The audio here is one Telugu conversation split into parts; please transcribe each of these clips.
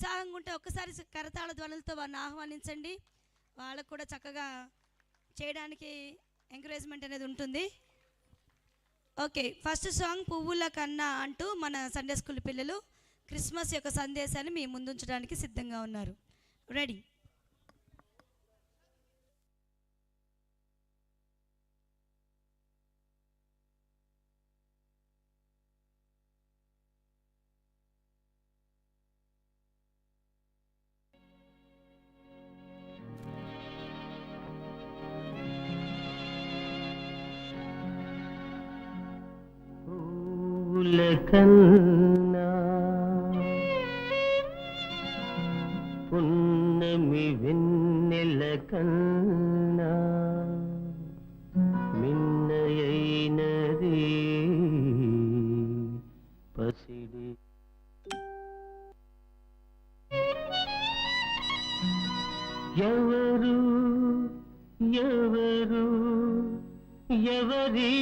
ఉత్సాహంగా ఉంటే ఒక్కసారి కరతాళ ధ్వనులతో వారిని ఆహ్వానించండి. వాళ్ళకు కూడా చక్కగా చేయడానికి ఎంకరేజ్మెంట్ అనేది ఉంటుంది. ఓకే, ఫస్ట్ సాంగ్ పువ్వుల కన్నా అంటూ మన సండే స్కూల్ పిల్లలు క్రిస్మస్ యొక్క సందేశాన్ని మీ ముందుంచడానికి సిద్ధంగా ఉన్నారు. రెడీ. కన్నా పున్నమి వెన్నెల కన్నా మిన్నయైనది పసిడి ఎవరు ఎవరు ఎవరీ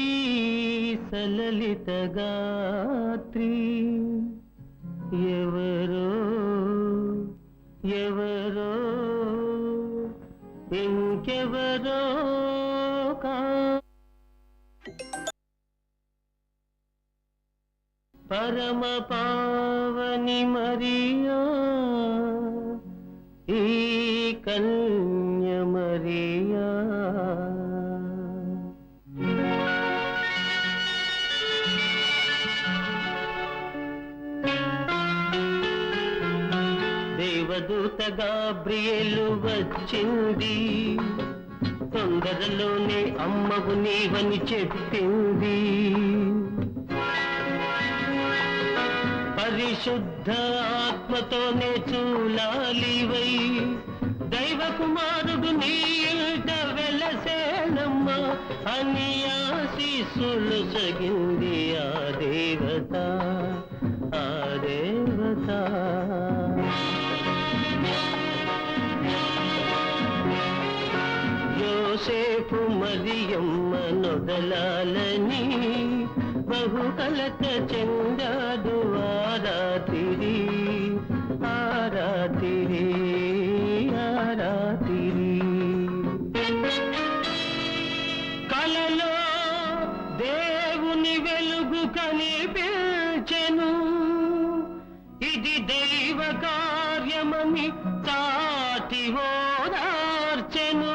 సలలిత గాత్రి ఎవరో ఎవరో ఇంకెవరో పరమ పావని మరియా ఈ కన్య మరియా దేవదూత గాబ్రియేలు వచ్చింది, తొందరలోనే అమ్మవు నీవని చెప్పింది. పరిశుద్ధ ఆత్మతోనే చూలాలివై దైవ కుమారుడు నీ ఇంట వెలసేనమ్మ అని ఆశీస్సులు సగింది ఆ దేవత ఆ దేవత. యోసేపు మరియమ్మ నొదలాలని బహుకలత చెందాడు ఆరాతిరి ఆరాతిరి ఆరాతిరి. కలలో దేవుని వెలుగు కనిపించెను, ఇది దైవ కార్యమని చాటి ఓదార్చెను.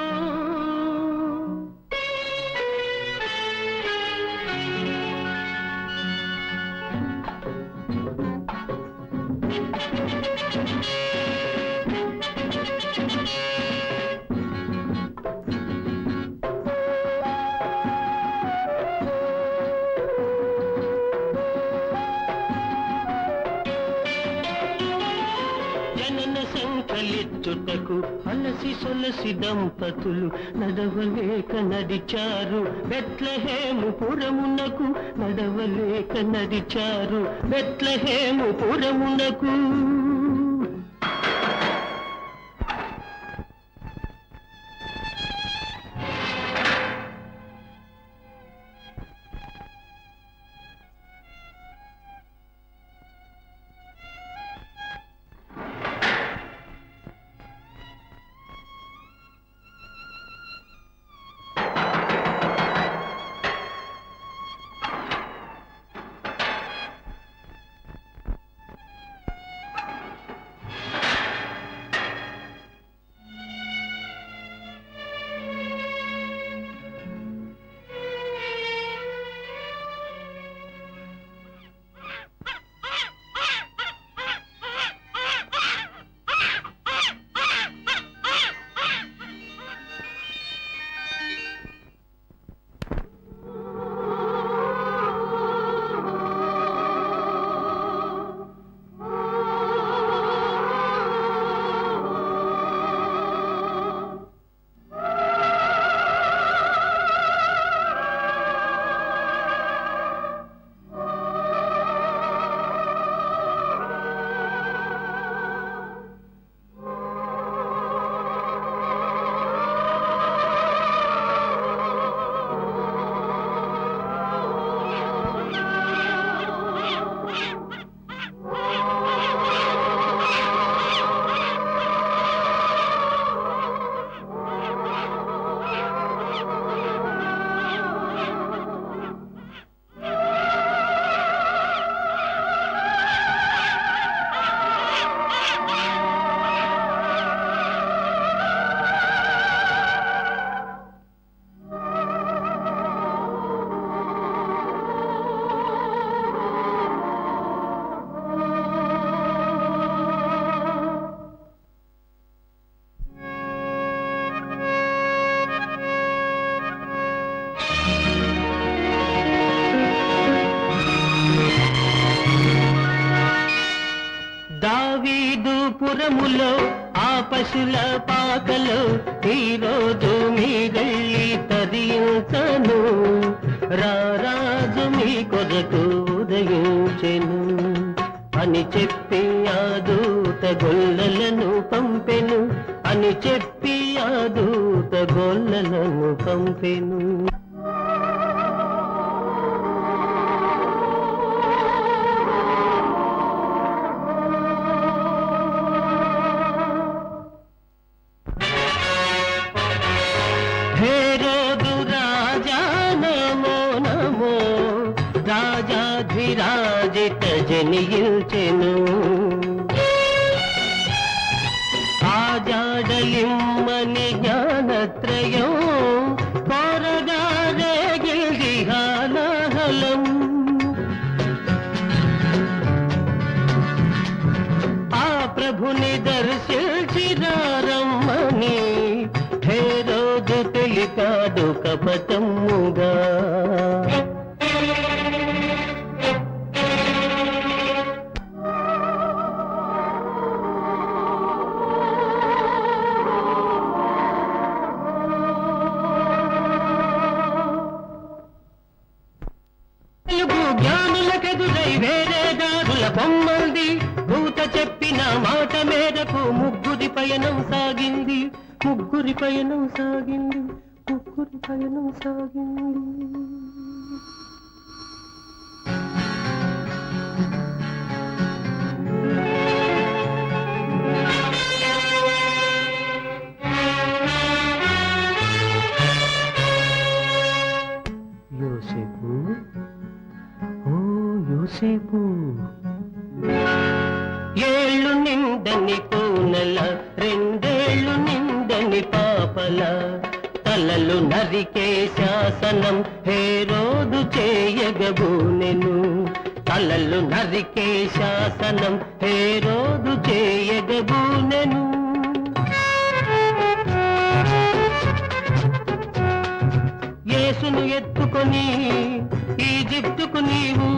జనన సంకలిచ్చుటకు అలసి సొలసి దంపతులు నడవలేక నడిచారు బెత్లెహేము పురమునకు, నడవలేక నడిచారు బెత్లెహేము పురమునకు. పురములో ఆ పశుల పాకలో ఈరోజు మీ గళ్ళి తరించను రారాజు మీ కొరకు ఉదయించెను అని చెప్పి ఆ దూత గొల్లలను పంపెను అని చెప్పి ఆ దూత గొల్లలను పంపెను. హేరోదు రాజా నమో నమో రాజాధిరాజిత జనియించెను ఆజాడలిమ్మని జ్ఞానత్రయం కోరగారే గిల్ది హాలాహలం ఆ ప్రభుని దర్శించిరారమ్మని హేరోదు తెలిపాడు కపటముగా. జ్ఞానులకెదురై వేరే దారుల బొమ్మల్ది భూత చెప్పిన మాట మేరకు ముగ్గురి పయనం సాగింది ముగ్గురి పయనం సాగింది ముగ్గురి పయనం సాగింది. యోసేపు ఓ యోసేపు ఏళ్ళు నిండని పూనల రెండేళ్ళు నిండని పాపల తలలు నరికే శాసనం హేరోదు చేయగబూనెను తలలు నరికే శాసనం హేరోదు చేయగబూనెను. యేసును ఎత్తుకొని ఈజిప్టుకు నీవు